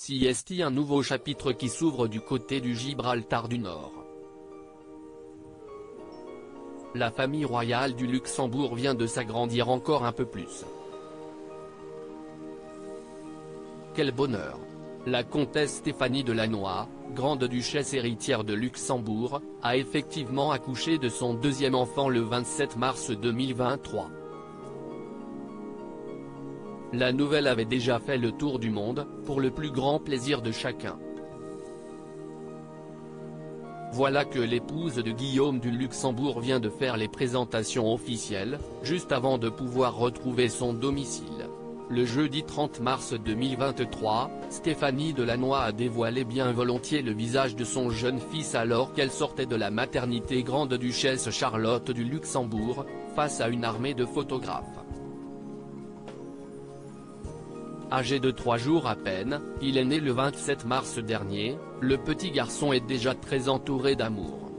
CST, un nouveau chapitre qui s'ouvre du côté du Gibraltar du Nord. La famille royale du Luxembourg vient de s'agrandir encore un peu plus. Quel bonheur! La comtesse Stéphanie Delannoy, grande-duchesse héritière de Luxembourg, a effectivement accouché de son deuxième enfant le 27 mars 2023. La nouvelle avait déjà fait le tour du monde, pour le plus grand plaisir de chacun. Voilà que l'épouse de Guillaume du Luxembourg vient de faire les présentations officielles, juste avant de pouvoir retrouver son domicile. Le jeudi 30 mars 2023, Stéphanie Delannoy a dévoilé bien volontiers le visage de son jeune fils alors qu'elle sortait de la maternité grande-duchesse Charlotte du Luxembourg, face à une armée de photographes. Âgé de 3 jours à peine, il est né le 27 mars dernier, le petit garçon est déjà très entouré d'amour.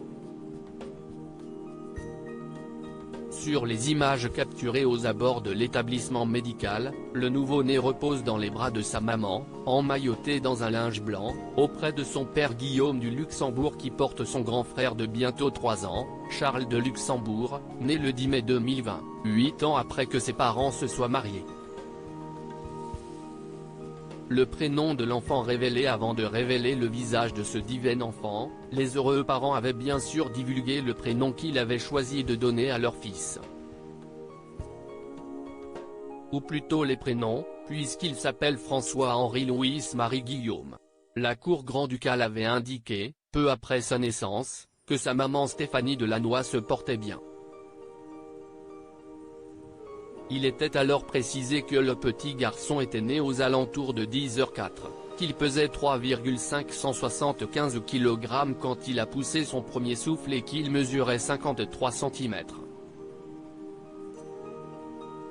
Sur les images capturées aux abords de l'établissement médical, le nouveau-né repose dans les bras de sa maman, emmailloté dans un linge blanc, auprès de son père Guillaume du Luxembourg qui porte son grand frère de bientôt 3 ans, Charles de Luxembourg, né le 10 mai 2020, 8 ans après que ses parents se soient mariés. Le prénom de l'enfant révélé avant de révéler le visage de ce divin enfant, les heureux parents avaient bien sûr divulgué le prénom qu'ils avaient choisi de donner à leur fils. Ou plutôt les prénoms, puisqu'il s'appelle François-Henri-Louis-Marie Guillaume. La cour grand-ducale avait indiqué, peu après sa naissance, que sa maman Stéphanie Delannoy se portait bien. Il était alors précisé que le petit garçon était né aux alentours de 10h04, qu'il pesait 3,575 kg quand il a poussé son premier souffle et qu'il mesurait 53 cm.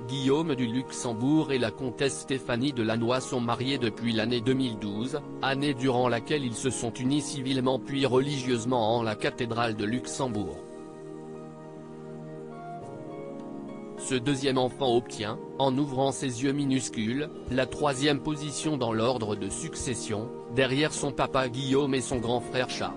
Guillaume du Luxembourg et la comtesse Stéphanie Delannoy sont mariés depuis l'année 2012, année durant laquelle ils se sont unis civilement puis religieusement en la cathédrale de Luxembourg. Ce deuxième enfant obtient, en ouvrant ses yeux minuscules, la 3e position dans l'ordre de succession, derrière son papa Guillaume et son grand frère Charles.